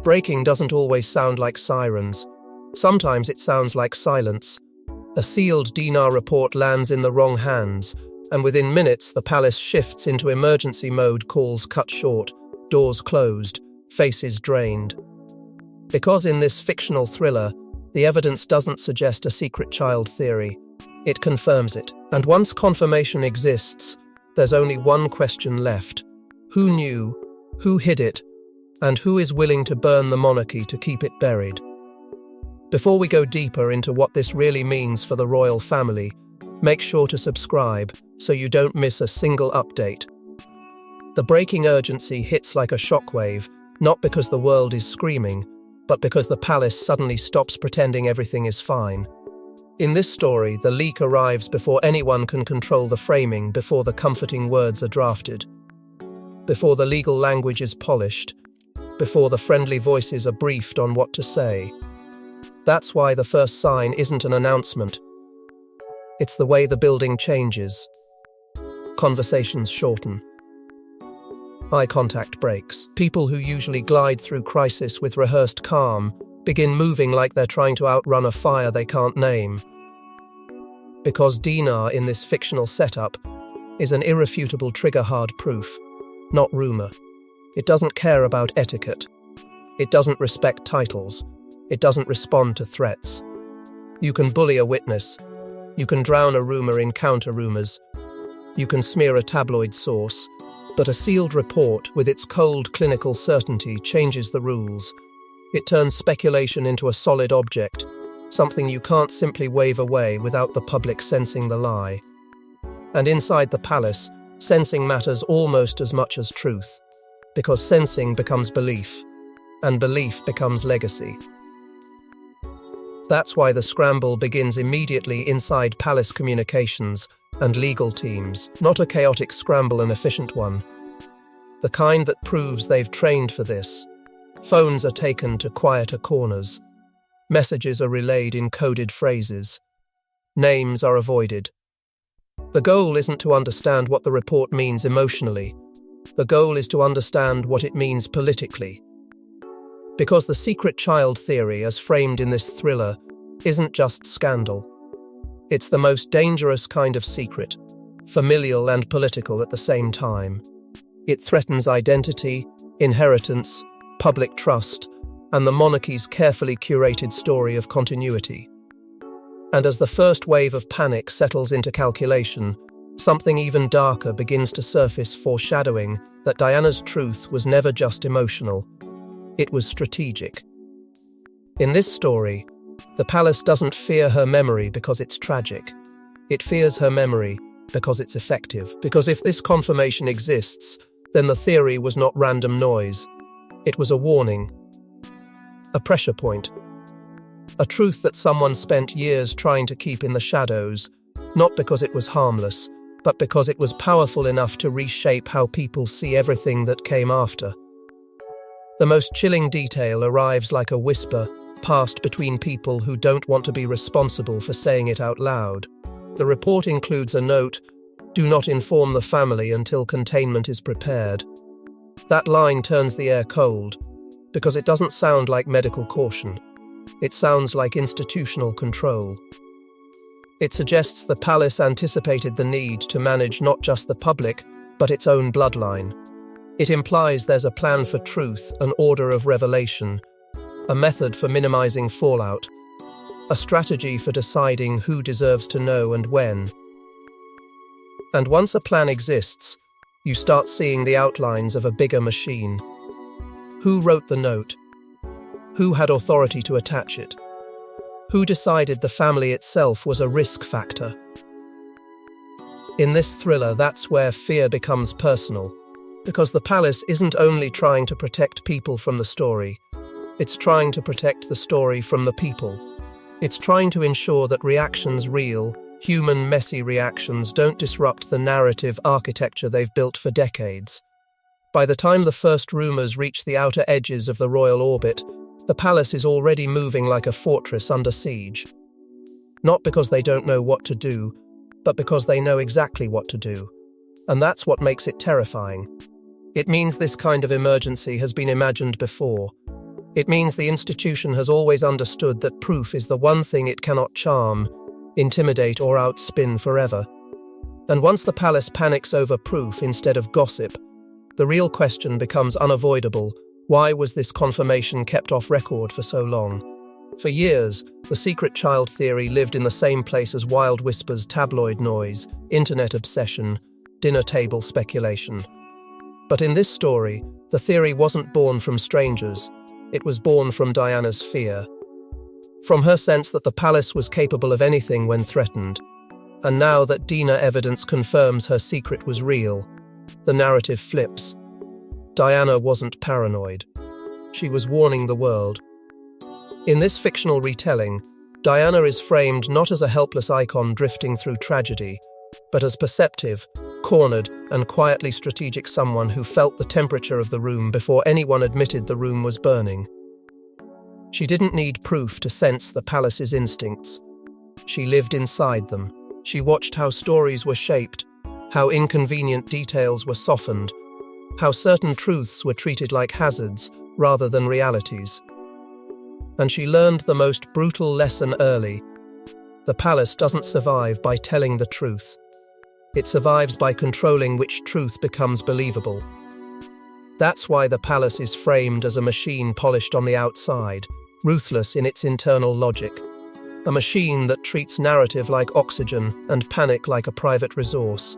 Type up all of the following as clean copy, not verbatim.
Breaking doesn't always sound like sirens. Sometimes it sounds like silence. A sealed dinar report lands in the wrong hands, and within minutes the palace shifts into emergency mode, calls cut short, doors closed, faces drained. Because in this fictional thriller, the evidence doesn't suggest a secret child theory. It confirms it. And once confirmation exists, there's only one question left. Who knew? Who hid it? And who is willing to burn the monarchy to keep it buried? Before we go deeper into what this really means for the royal family, make sure to subscribe so you don't miss a single update. The breaking urgency hits like a shockwave, not because the world is screaming, but because the palace suddenly stops pretending everything is fine. In this story, the leak arrives before anyone can control the framing, before the comforting words are drafted, before the legal language is polished, before the friendly voices are briefed on what to say. That's why the first sign isn't an announcement. It's the way the building changes. Conversations shorten. Eye contact breaks. People who usually glide through crisis with rehearsed calm begin moving like they're trying to outrun a fire they can't name. Because dinar in this fictional setup is an irrefutable trigger-hard proof, not rumor. It doesn't care about etiquette. It doesn't respect titles. It doesn't respond to threats. You can bully a witness. You can drown a rumor in counter-rumors. You can smear a tabloid source. But a sealed report, with its cold clinical certainty, changes the rules. It turns speculation into a solid object, something you can't simply wave away without the public sensing the lie. And inside the palace, sensing matters almost as much as truth, because sensing becomes belief, and belief becomes legacy. That's why the scramble begins immediately inside palace communications and legal teams, not a chaotic scramble, an efficient one. The kind that proves they've trained for this. Phones are taken to quieter corners. Messages are relayed in coded phrases. Names are avoided. The goal isn't to understand what the report means emotionally. The goal is to understand what it means politically. Because the secret child theory, as framed in this thriller, isn't just scandal. It's the most dangerous kind of secret, familial and political at the same time. It threatens identity, inheritance, public trust, and the monarchy's carefully curated story of continuity. And as the first wave of panic settles into calculation, something even darker begins to surface, foreshadowing that Diana's truth was never just emotional. It was strategic. In this story, the palace doesn't fear her memory because it's tragic. It fears her memory because it's effective. Because if this confirmation exists, then the theory was not random noise. It was a warning, a pressure point, a truth that someone spent years trying to keep in the shadows, not because it was harmless, but because it was powerful enough to reshape how people see everything that came after. The most chilling detail arrives like a whisper, passed between people who don't want to be responsible for saying it out loud. The report includes a note, "Do not inform the family until containment is prepared." That line turns the air cold, because it doesn't sound like medical caution. It sounds like institutional control. It suggests the palace anticipated the need to manage not just the public, but its own bloodline. It implies there's a plan for truth, an order of revelation, a method for minimizing fallout, a strategy for deciding who deserves to know and when. And once a plan exists, you start seeing the outlines of a bigger machine. Who wrote the note? Who had authority to attach it? Who decided the family itself was a risk factor? In this thriller, that's where fear becomes personal, because the palace isn't only trying to protect people from the story, it's trying to protect the story from the people. It's trying to ensure that reactions, real, human, messy reactions, don't disrupt the narrative architecture they've built for decades. By the time the first rumors reach the outer edges of the royal orbit, the palace is already moving like a fortress under siege. Not because they don't know what to do, but because they know exactly what to do. And that's what makes it terrifying. It means this kind of emergency has been imagined before. It means the institution has always understood that proof is the one thing it cannot charm, intimidate, or outspin forever. And once the palace panics over proof instead of gossip, the real question becomes unavoidable: why was this confirmation kept off record for so long? For years, the secret child theory lived in the same place as wild whispers, tabloid noise, internet obsession, dinner table speculation. But in this story, the theory wasn't born from strangers. It was born from Diana's fear. From her sense that the palace was capable of anything when threatened. And now that DNA evidence confirms her secret was real, the narrative flips. Diana wasn't paranoid. She was warning the world. In this fictional retelling, Diana is framed not as a helpless icon drifting through tragedy, but as perceptive, cornered, and quietly strategic someone who felt the temperature of the room before anyone admitted the room was burning. She didn't need proof to sense the palace's instincts. She lived inside them. She watched how stories were shaped, how inconvenient details were softened, how certain truths were treated like hazards rather than realities. And she learned the most brutal lesson early. The palace doesn't survive by telling the truth. It survives by controlling which truth becomes believable. That's why the palace is framed as a machine polished on the outside, ruthless in its internal logic. A machine that treats narrative like oxygen and panic like a private resource.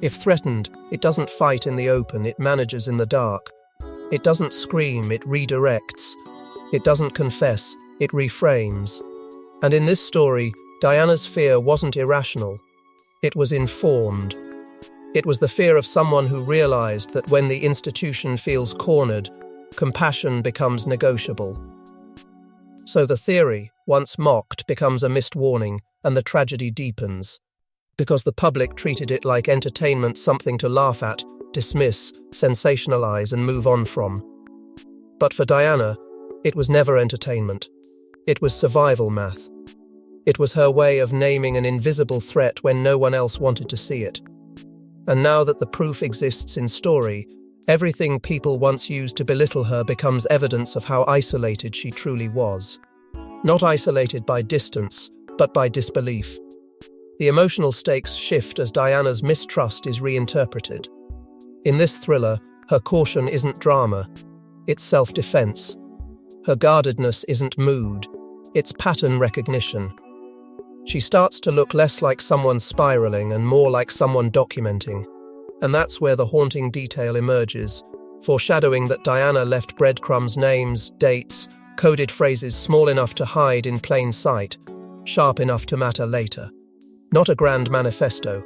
If threatened, it doesn't fight in the open, it manages in the dark. It doesn't scream, it redirects. It doesn't confess, it reframes. And in this story, Diana's fear wasn't irrational. It was informed. It was the fear of someone who realized that when the institution feels cornered, compassion becomes negotiable. So the theory, once mocked, becomes a missed warning, and the tragedy deepens. Because the public treated it like entertainment, something to laugh at, dismiss, sensationalize, and move on from. But for Diana, it was never entertainment. It was survival math. It was her way of naming an invisible threat when no one else wanted to see it. And now that the proof exists in story, everything people once used to belittle her becomes evidence of how isolated she truly was. Not isolated by distance, but by disbelief. The emotional stakes shift as Diana's mistrust is reinterpreted. In this thriller, her caution isn't drama, it's self-defense. Her guardedness isn't mood, it's pattern recognition. She starts to look less like someone spiraling and more like someone documenting. And that's where the haunting detail emerges, foreshadowing that Diana left breadcrumbs, names, dates, coded phrases small enough to hide in plain sight, sharp enough to matter later. Not a grand manifesto,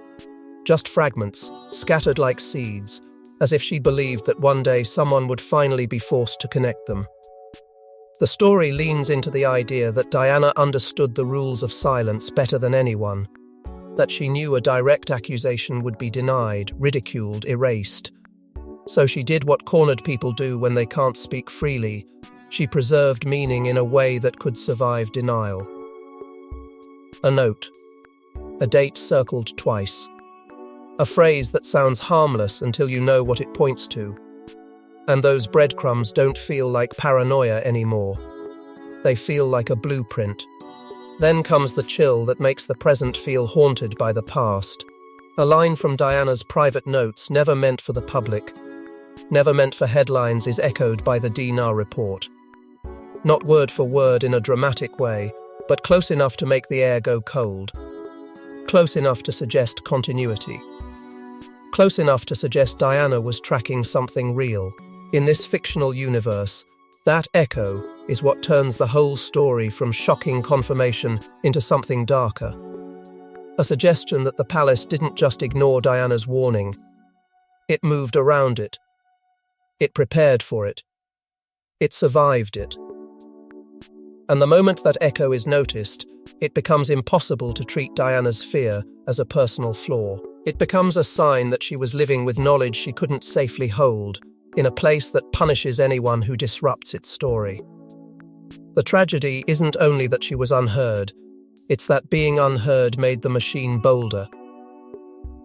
just fragments, scattered like seeds, as if she believed that one day someone would finally be forced to connect them. The story leans into the idea that Diana understood the rules of silence better than anyone, that she knew a direct accusation would be denied, ridiculed, erased. So she did what cornered people do when they can't speak freely. She preserved meaning in a way that could survive denial. A note. A date circled twice. A phrase that sounds harmless until you know what it points to. And those breadcrumbs don't feel like paranoia anymore. They feel like a blueprint. Then comes the chill that makes the present feel haunted by the past. A line from Diana's private notes, never meant for the public, never meant for headlines, is echoed by the DNA report. Not word for word in a dramatic way, but close enough to make the air go cold. Close enough to suggest continuity. Close enough to suggest Diana was tracking something real. In this fictional universe, that echo is what turns the whole story from shocking confirmation into something darker. A suggestion that the palace didn't just ignore Diana's warning. It moved around it. It prepared for it. It survived it. And the moment that echo is noticed, it becomes impossible to treat Diana's fear as a personal flaw. It becomes a sign that she was living with knowledge she couldn't safely hold, in a place that punishes anyone who disrupts its story. The tragedy isn't only that she was unheard, it's that being unheard made the machine bolder.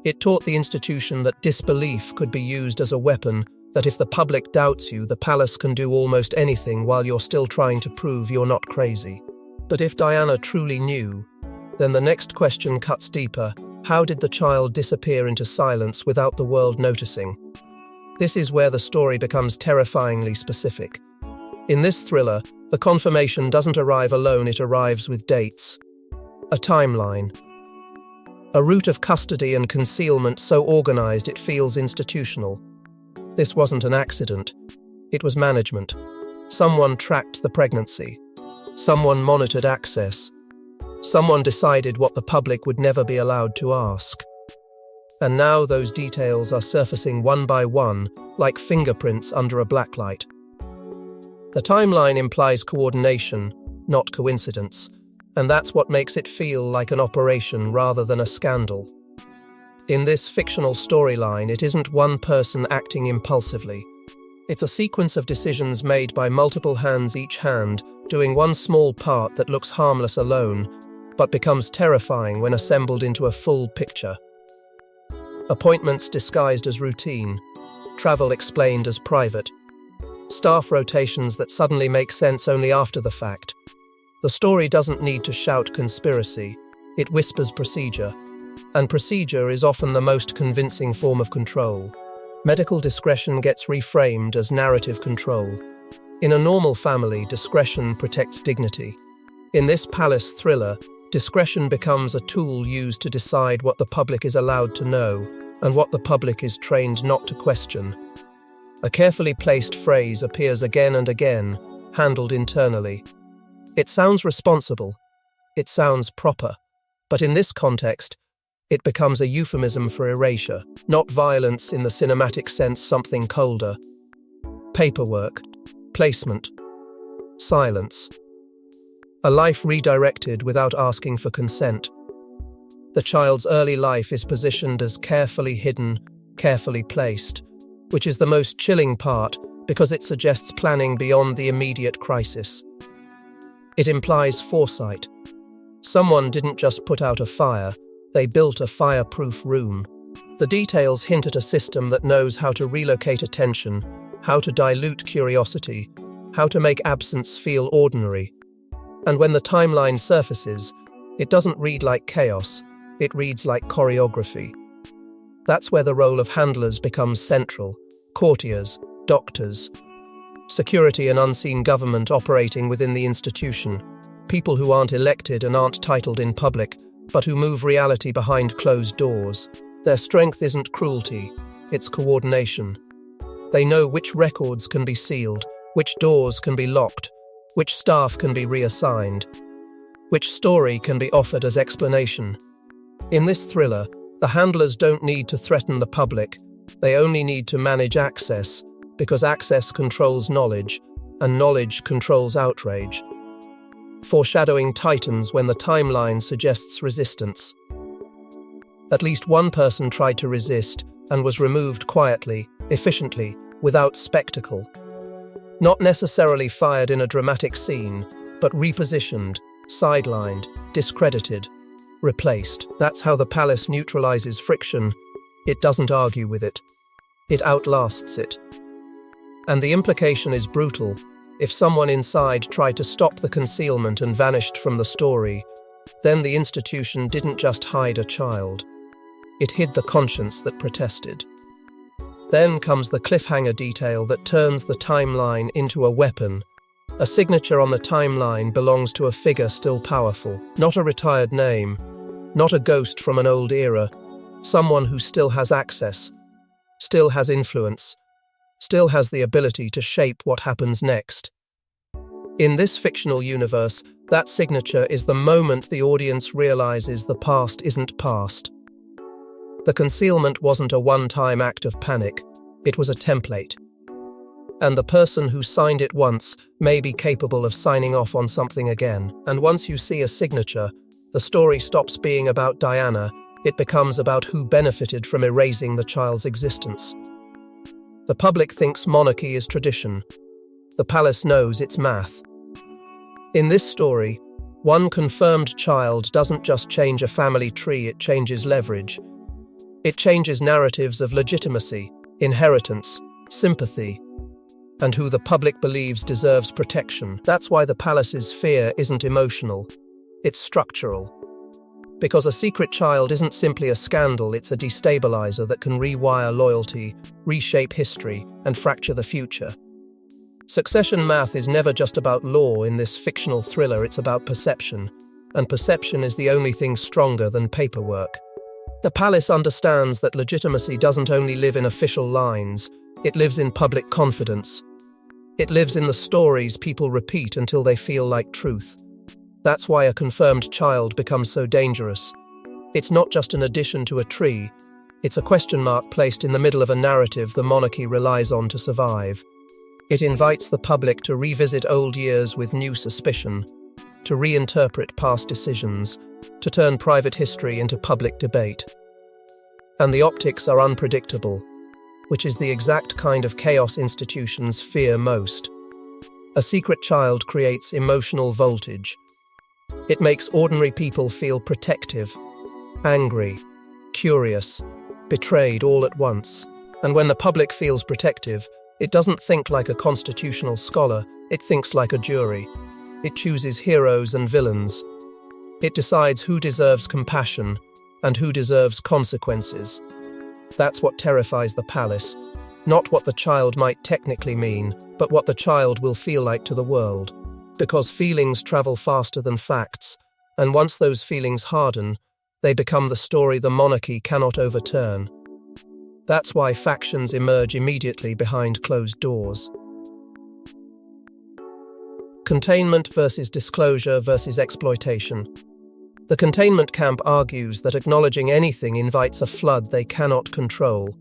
It taught the institution that disbelief could be used as a weapon That if the public doubts you, the palace can do almost anything while you're still trying to prove you're not crazy. But if Diana truly knew, then the next question cuts deeper. How did the child disappear into silence without the world noticing? This is where the story becomes terrifyingly specific. In this thriller, the confirmation doesn't arrive alone, it arrives with dates. A timeline. A route of custody and concealment so organized it feels institutional. This wasn't an accident. It was management. Someone tracked the pregnancy. Someone monitored access. Someone decided what the public would never be allowed to ask. And now those details are surfacing one by one, like fingerprints under a blacklight. The timeline implies coordination, not coincidence, and that's what makes it feel like an operation rather than a scandal. In this fictional storyline, it isn't one person acting impulsively. It's a sequence of decisions made by multiple hands, each hand doing one small part that looks harmless alone, but becomes terrifying when assembled into a full picture. Appointments disguised as routine, travel explained as private, staff rotations that suddenly make sense only after the fact. The story doesn't need to shout conspiracy, it whispers procedure. And procedure is often the most convincing form of control. Medical discretion gets reframed as narrative control. In a normal family, discretion protects dignity. In this palace thriller, discretion becomes a tool used to decide what the public is allowed to know and what the public is trained not to question. A carefully placed phrase appears again and again, handled internally. It sounds responsible. It sounds proper. But in this context, it becomes a euphemism for erasure, not violence in the cinematic sense, something colder. Paperwork, placement, silence. A life redirected without asking for consent. The child's early life is positioned as carefully hidden, carefully placed, which is the most chilling part because it suggests planning beyond the immediate crisis. It implies foresight. Someone didn't just put out a fire, they built a fireproof room. The details hint at a system that knows how to relocate attention, how to dilute curiosity, how to make absence feel ordinary. And when the timeline surfaces, it doesn't read like chaos, it reads like choreography. That's where the role of handlers becomes central. Courtiers, doctors, security and unseen government operating within the institution. People who aren't elected and aren't titled in public, but who move reality behind closed doors. Their strength isn't cruelty, it's coordination. They know which records can be sealed, which doors can be locked, which staff can be reassigned, which story can be offered as explanation. In this thriller, the handlers don't need to threaten the public, they only need to manage access, because access controls knowledge, and knowledge controls outrage. Foreshadowing tightens when the timeline suggests resistance. At least one person tried to resist and was removed quietly, efficiently, without spectacle. Not necessarily fired in a dramatic scene, but repositioned, sidelined, discredited, replaced. That's how the palace neutralizes friction. It doesn't argue with it. It outlasts it. And the implication is brutal. If someone inside tried to stop the concealment and vanished from the story, then the institution didn't just hide a child. It hid the conscience that protested. Then comes the cliffhanger detail that turns the timeline into a weapon. A signature on the timeline belongs to a figure still powerful, not a retired name, not a ghost from an old era, someone who still has access, still has influence, still has the ability to shape what happens next. In this fictional universe, that signature is the moment the audience realizes the past isn't past. The concealment wasn't a one-time act of panic, it was a template. And the person who signed it once may be capable of signing off on something again. And once you see a signature, the story stops being about Diana, it becomes about who benefited from erasing the child's existence. The public thinks monarchy is tradition. The palace knows it's math. In this story, one confirmed child doesn't just change a family tree, it changes leverage. It changes narratives of legitimacy, inheritance, sympathy, and who the public believes deserves protection. That's why the palace's fear isn't emotional, it's structural. Because a secret child isn't simply a scandal, it's a destabilizer that can rewire loyalty, reshape history, and fracture the future. Succession math is never just about law in this fictional thriller, it's about perception, and perception is the only thing stronger than paperwork. The palace understands that legitimacy doesn't only live in official lines, it lives in public confidence. It lives in the stories people repeat until they feel like truth. That's why a confirmed child becomes so dangerous. It's not just an addition to a tree, it's a question mark placed in the middle of a narrative the monarchy relies on to survive. It invites the public to revisit old years with new suspicion, to reinterpret past decisions, to turn private history into public debate. And the optics are unpredictable, which is the exact kind of chaos institutions fear most. A secret child creates emotional voltage. It makes ordinary people feel protective, angry, curious, betrayed all at once. And when the public feels protective, it doesn't think like a constitutional scholar, it thinks like a jury. It chooses heroes and villains. It decides who deserves compassion and who deserves consequences. That's what terrifies the palace, not what the child might technically mean, but what the child will feel like to the world. Because feelings travel faster than facts, and once those feelings harden, they become the story the monarchy cannot overturn. That's why factions emerge immediately behind closed doors. Containment versus disclosure versus exploitation. The containment camp argues that acknowledging anything invites a flood they cannot control.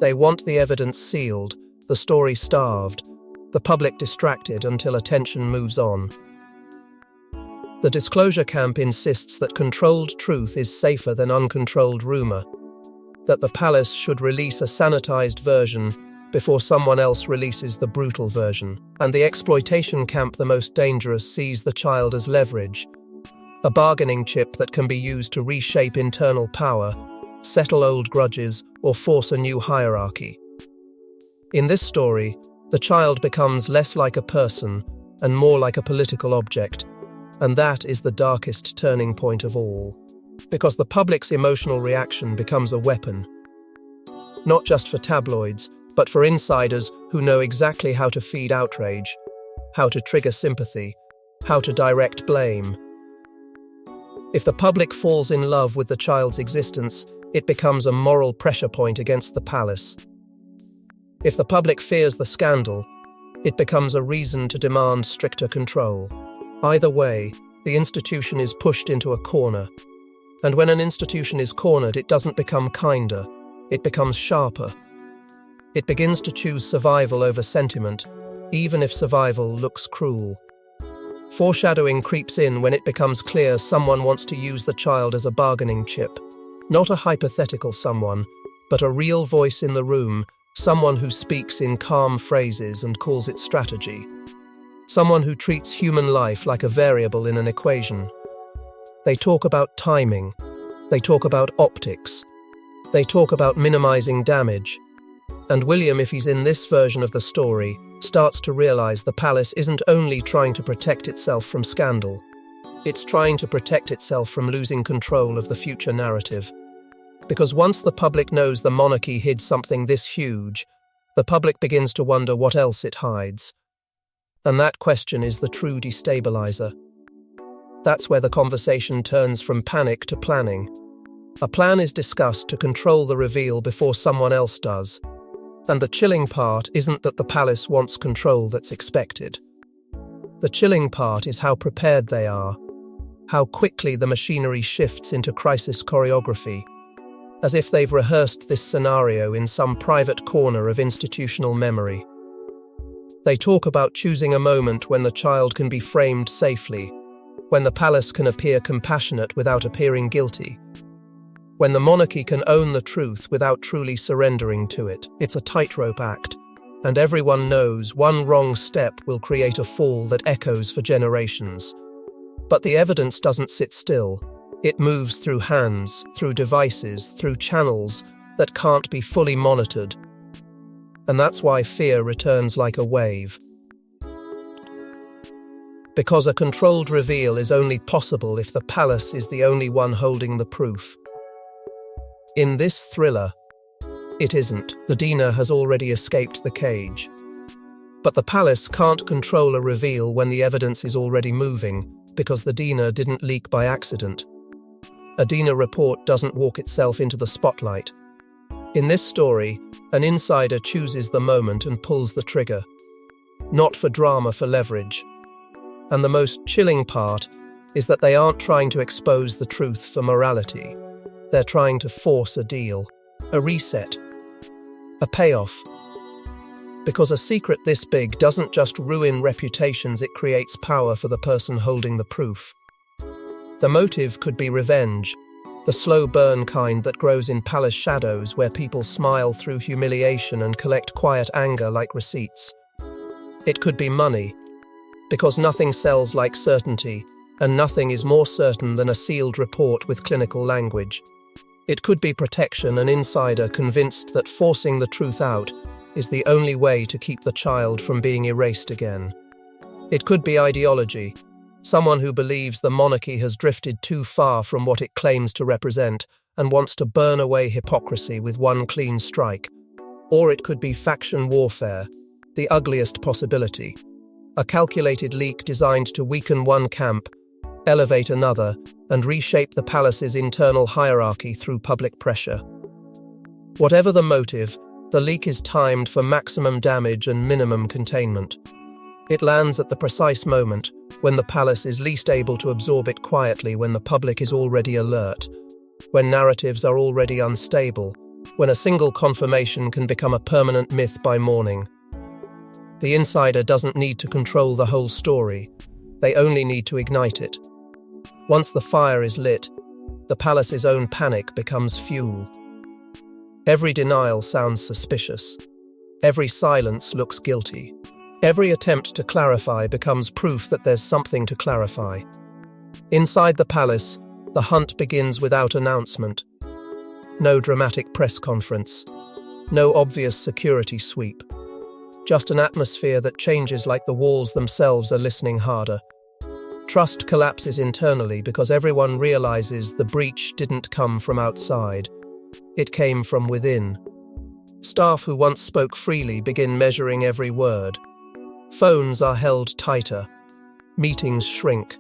They want the evidence sealed, the story starved, the public distracted until attention moves on. The disclosure camp insists that controlled truth is safer than uncontrolled rumor, that the palace should release a sanitized version before someone else releases the brutal version. And the exploitation camp, the most dangerous, sees the child as leverage, a bargaining chip that can be used to reshape internal power, settle old grudges, or force a new hierarchy. In this story, the child becomes less like a person and more like a political object, and that is the darkest turning point of all. Because the public's emotional reaction becomes a weapon, not just for tabloids, but for insiders who know exactly how to feed outrage, how to trigger sympathy, how to direct blame. If the public falls in love with the child's existence, it becomes a moral pressure point against the palace. If the public fears the scandal, it becomes a reason to demand stricter control. Either way, the institution is pushed into a corner. And when an institution is cornered, it doesn't become kinder, it becomes sharper. It begins to choose survival over sentiment, even if survival looks cruel. Foreshadowing creeps in when it becomes clear someone wants to use the child as a bargaining chip. Not a hypothetical someone, but a real voice in the room, someone who speaks in calm phrases and calls it strategy. Someone who treats human life like a variable in an equation. They talk about timing. They talk about optics. They talk about minimizing damage. And William, if he's in this version of the story, starts to realize the palace isn't only trying to protect itself from scandal, it's trying to protect itself from losing control of the future narrative. Because once the public knows the monarchy hid something this huge, the public begins to wonder what else it hides. And that question is the true destabilizer. That's where the conversation turns from panic to planning. A plan is discussed to control the reveal before someone else does. And the chilling part isn't that the palace wants control that's expected. The chilling part is how prepared they are, how quickly the machinery shifts into crisis choreography, as if they've rehearsed this scenario in some private corner of institutional memory. They talk about choosing a moment when the child can be framed safely, when the palace can appear compassionate without appearing guilty, when the monarchy can own the truth without truly surrendering to it. It's a tightrope act, and everyone knows one wrong step will create a fall that echoes for generations. But the evidence doesn't sit still. It moves through hands, through devices, through channels that can't be fully monitored. And that's why fear returns like a wave. Because a controlled reveal is only possible if the palace is the only one holding the proof. In this thriller, it isn't. The Dina has already escaped the cage. But the palace can't control a reveal when the evidence is already moving, because the Dina didn't leak by accident. A Dina report doesn't walk itself into the spotlight. In this story, an insider chooses the moment and pulls the trigger. Not for drama, for leverage. And the most chilling part is that they aren't trying to expose the truth for morality. They're trying to force a deal, a reset, a payoff. Because a secret this big doesn't just ruin reputations, it creates power for the person holding the proof. The motive could be revenge, the slow burn kind that grows in palace shadows where people smile through humiliation and collect quiet anger like receipts. It could be money, because nothing sells like certainty, and nothing is more certain than a sealed report with clinical language. It could be protection, an insider convinced that forcing the truth out is the only way to keep the child from being erased again. It could be ideology, someone who believes the monarchy has drifted too far from what it claims to represent and wants to burn away hypocrisy with one clean strike. Or it could be faction warfare, the ugliest possibility. A calculated leak designed to weaken one camp, elevate another, and reshape the palace's internal hierarchy through public pressure. Whatever the motive, the leak is timed for maximum damage and minimum containment. It lands at the precise moment when the palace is least able to absorb it quietly, when the public is already alert, when narratives are already unstable, when a single confirmation can become a permanent myth by morning. The insider doesn't need to control the whole story, they only need to ignite it. Once the fire is lit, the palace's own panic becomes fuel. Every denial sounds suspicious. Every silence looks guilty. Every attempt to clarify becomes proof that there's something to clarify. Inside the palace, the hunt begins without announcement. No dramatic press conference. No obvious security sweep. Just an atmosphere that changes like the walls themselves are listening harder. Trust collapses internally because everyone realizes the breach didn't come from outside. It came from within. Staff who once spoke freely begin measuring every word. Phones are held tighter. Meetings shrink.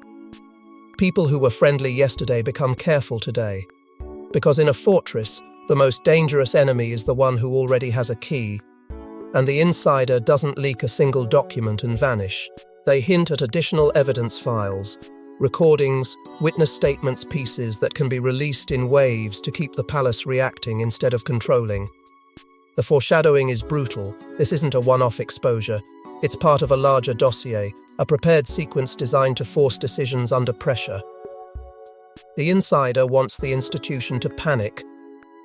People who were friendly yesterday become careful today. Because in a fortress, the most dangerous enemy is the one who already has a key. And the insider doesn't leak a single document and vanish. They hint at additional evidence files, recordings, witness statements, pieces that can be released in waves to keep the palace reacting instead of controlling. The foreshadowing is brutal. This isn't a one-off exposure. It's part of a larger dossier, a prepared sequence designed to force decisions under pressure. The insider wants the institution to panic,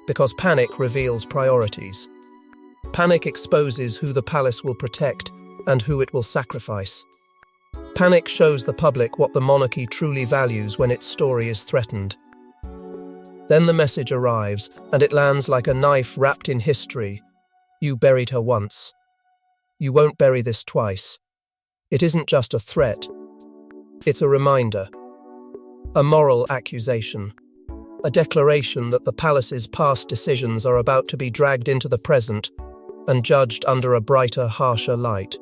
because panic reveals priorities. Panic exposes who the palace will protect and who it will sacrifice. Panic shows the public what the monarchy truly values when its story is threatened. Then the message arrives, and it lands like a knife wrapped in history. You buried her once. You won't bury this twice. It isn't just a threat. It's a reminder. A moral accusation. A declaration that the palace's past decisions are about to be dragged into the present and judged under a brighter, harsher light.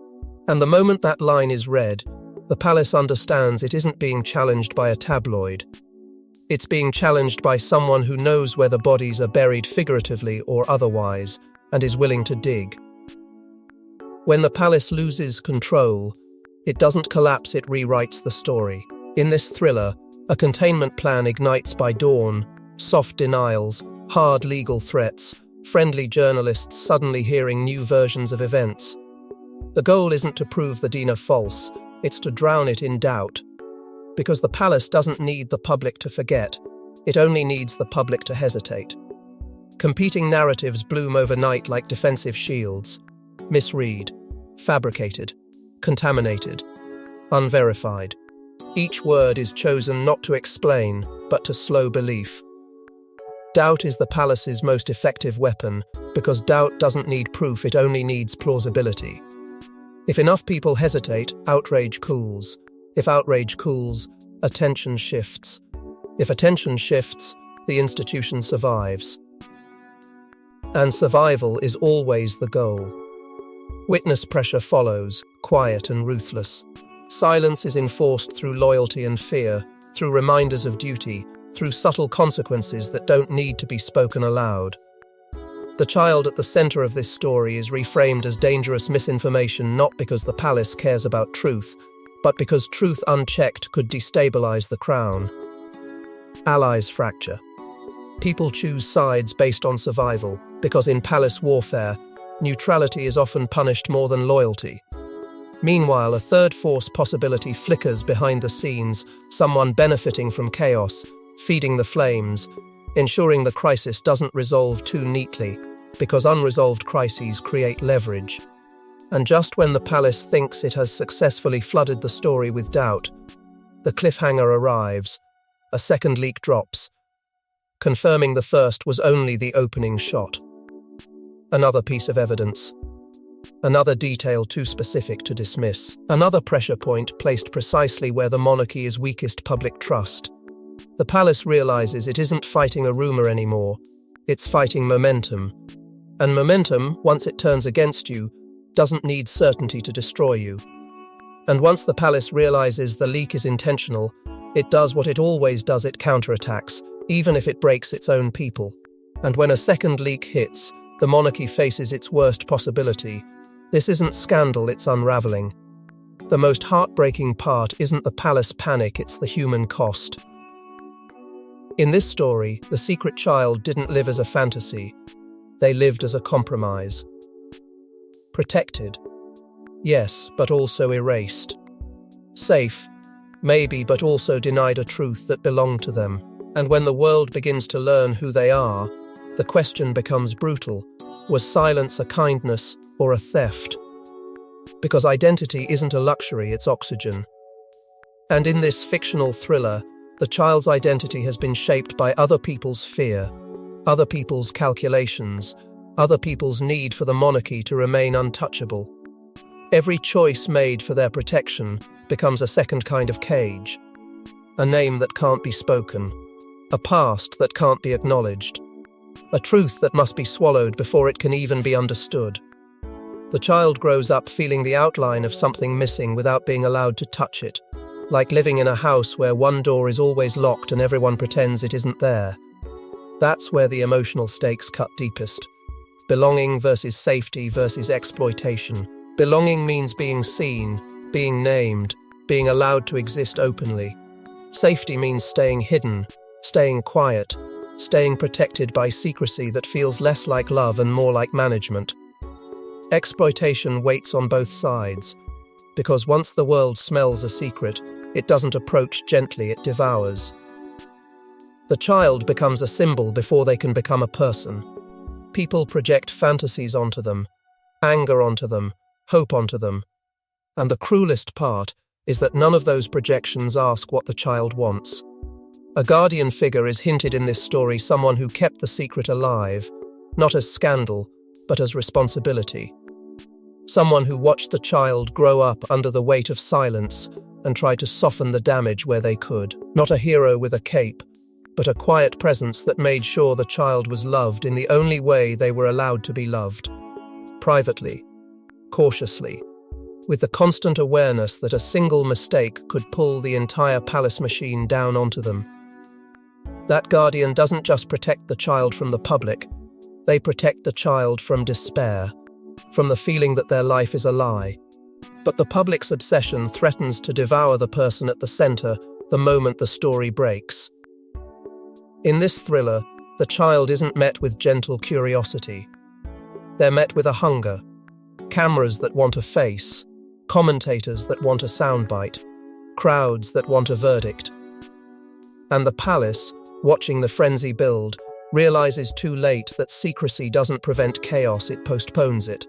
And the moment that line is read, the palace understands it isn't being challenged by a tabloid. It's being challenged by someone who knows where the bodies are buried figuratively or otherwise, and is willing to dig. When the palace loses control, it doesn't collapse, it rewrites the story. In this thriller, a containment plan ignites by dawn, soft denials, hard legal threats, friendly journalists suddenly hearing new versions of events. The goal isn't to prove the Dina false, it's to drown it in doubt. Because the palace doesn't need the public to forget, it only needs the public to hesitate. Competing narratives bloom overnight like defensive shields. Misread, fabricated, contaminated, unverified. Each word is chosen not to explain, but to slow belief. Doubt is the palace's most effective weapon, because doubt doesn't need proof, it only needs plausibility. If enough people hesitate, outrage cools. If outrage cools, attention shifts. If attention shifts, the institution survives. And survival is always the goal. Witness pressure follows, quiet and ruthless. Silence is enforced through loyalty and fear, through reminders of duty, through subtle consequences that don't need to be spoken aloud. The child at the center of this story is reframed as dangerous misinformation not because the palace cares about truth, but because truth unchecked could destabilize the crown. Allies fracture. People choose sides based on survival, because in palace warfare, neutrality is often punished more than loyalty. Meanwhile, a third force possibility flickers behind the scenes, someone benefiting from chaos, feeding the flames, ensuring the crisis doesn't resolve too neatly, because unresolved crises create leverage. And just when the palace thinks it has successfully flooded the story with doubt, the cliffhanger arrives. A second leak drops, confirming the first was only the opening shot. Another piece of evidence. Another detail too specific to dismiss. Another pressure point placed precisely where the monarchy is weakest: public trust. The palace realizes it isn't fighting a rumor anymore, it's fighting momentum. And momentum, once it turns against you, doesn't need certainty to destroy you. And once the palace realizes the leak is intentional, it does what it always does: it counterattacks, even if it breaks its own people. And when a second leak hits, the monarchy faces its worst possibility. This isn't scandal, it's unraveling. The most heartbreaking part isn't the palace panic, it's the human cost. In this story, the secret child didn't live as a fantasy. They lived as a compromise. Protected. Yes, but also erased. Safe. Maybe, but also denied a truth that belonged to them. And when the world begins to learn who they are, the question becomes brutal. Was silence a kindness or a theft? Because identity isn't a luxury, it's oxygen. And in this fictional thriller, the child's identity has been shaped by other people's fear, other people's calculations, other people's need for the monarchy to remain untouchable. Every choice made for their protection becomes a second kind of cage. A name that can't be spoken, a past that can't be acknowledged, a truth that must be swallowed before it can even be understood. The child grows up feeling the outline of something missing without being allowed to touch it, like living in a house where one door is always locked and everyone pretends it isn't there. That's where the emotional stakes cut deepest. Belonging versus safety versus exploitation. Belonging means being seen, being named, being allowed to exist openly. Safety means staying hidden, staying quiet, staying protected by secrecy that feels less like love and more like management. Exploitation waits on both sides, because once the world smells a secret, it doesn't approach gently, it devours. The child becomes a symbol before they can become a person. People project fantasies onto them, anger onto them, hope onto them. And the cruelest part is that none of those projections ask what the child wants. A guardian figure is hinted in this story, someone who kept the secret alive, not as scandal, but as responsibility. Someone who watched the child grow up under the weight of silence and tried to soften the damage where they could. Not a hero with a cape, but a quiet presence that made sure the child was loved in the only way they were allowed to be loved. Privately, cautiously, with the constant awareness that a single mistake could pull the entire palace machine down onto them. That guardian doesn't just protect the child from the public, they protect the child from despair, from the feeling that their life is a lie. But the public's obsession threatens to devour the person at the center the moment the story breaks. In this thriller, the child isn't met with gentle curiosity. They're met with a hunger, cameras that want a face, commentators that want a soundbite, crowds that want a verdict. And the palace, watching the frenzy build, realizes too late that secrecy doesn't prevent chaos, it postpones it.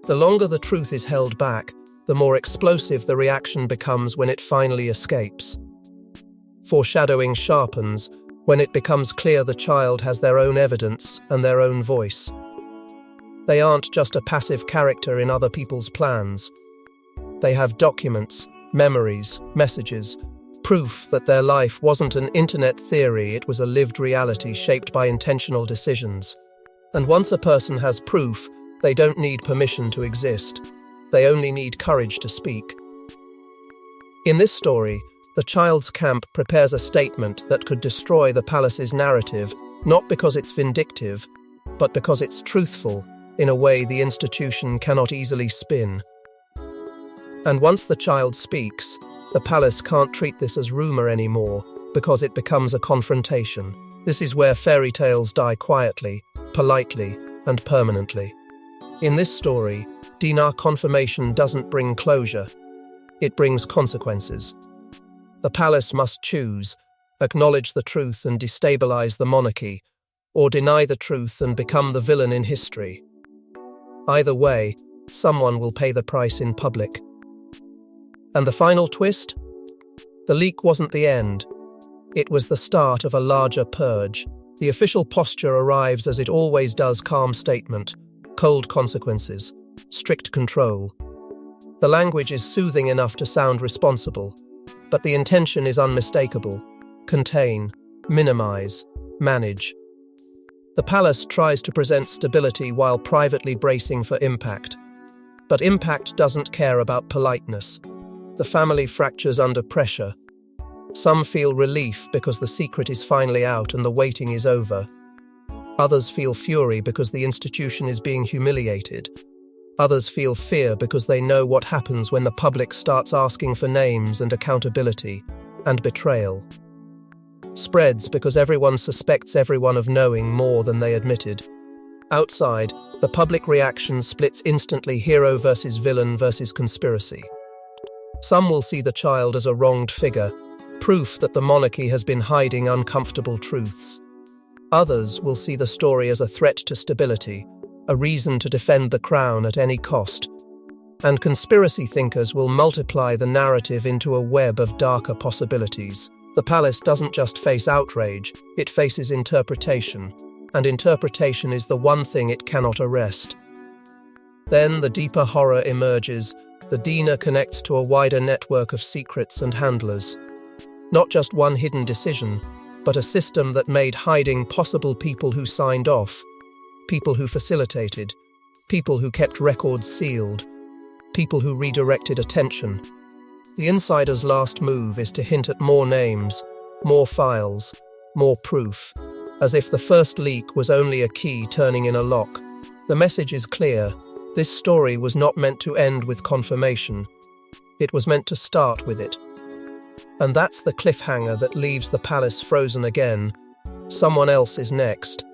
The longer the truth is held back, the more explosive the reaction becomes when it finally escapes. Foreshadowing sharpens when it becomes clear the child has their own evidence and their own voice. They aren't just a passive character in other people's plans. They have documents, memories, messages, proof that their life wasn't an internet theory, it was a lived reality shaped by intentional decisions. And once a person has proof, they don't need permission to exist. They only need courage to speak. In this story, the child's camp prepares a statement that could destroy the palace's narrative, not because it's vindictive, but because it's truthful, in a way the institution cannot easily spin. And once the child speaks, the palace can't treat this as rumor anymore, because it becomes a confrontation. This is where fairy tales die quietly, politely, and permanently. In this story, Dinar confirmation doesn't bring closure. It brings consequences. The palace must choose, acknowledge the truth and destabilize the monarchy, or deny the truth and become the villain in history. Either way, someone will pay the price in public. And the final twist? The leak wasn't the end. It was the start of a larger purge. The official posture arrives as it always does: calm statement, cold consequences, strict control. The language is soothing enough to sound responsible, but the intention is unmistakable: contain, minimize, manage. The palace tries to present stability while privately bracing for impact. But impact doesn't care about politeness. The family fractures under pressure. Some feel relief because the secret is finally out and the waiting is over. Others feel fury because the institution is being humiliated. Others feel fear because they know what happens when the public starts asking for names and accountability, and betrayal spreads because everyone suspects everyone of knowing more than they admitted. Outside, the public reaction splits instantly: hero versus villain versus conspiracy. Some will see the child as a wronged figure, proof that the monarchy has been hiding uncomfortable truths. Others will see the story as a threat to stability, a reason to defend the crown at any cost. And conspiracy thinkers will multiply the narrative into a web of darker possibilities. The palace doesn't just face outrage, it faces interpretation, and interpretation is the one thing it cannot arrest. Then the deeper horror emerges. The Dinar connects to a wider network of secrets and handlers. Not just one hidden decision, but a system that made hiding possible: people who signed off, people who facilitated, people who kept records sealed, people who redirected attention. The insider's last move is to hint at more names, more files, more proof, as if the first leak was only a key turning in a lock. The message is clear. This story was not meant to end with confirmation. It was meant to start with it. And that's the cliffhanger that leaves the palace frozen again. Someone else is next,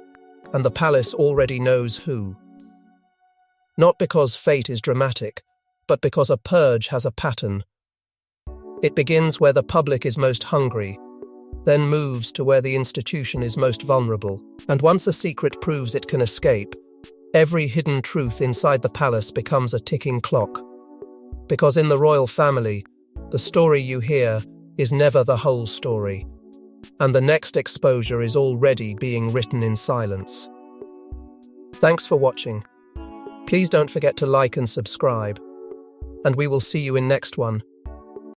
and the palace already knows who. Not because fate is dramatic, but because a purge has a pattern. It begins where the public is most hungry, then moves to where the institution is most vulnerable. And once a secret proves it can escape, every hidden truth inside the palace becomes a ticking clock. Because in the royal family, the story you hear is never the whole story, and the next exposure is already being written in silence. Thanks for watching. Please don't forget to like and subscribe, and we will see you in next one.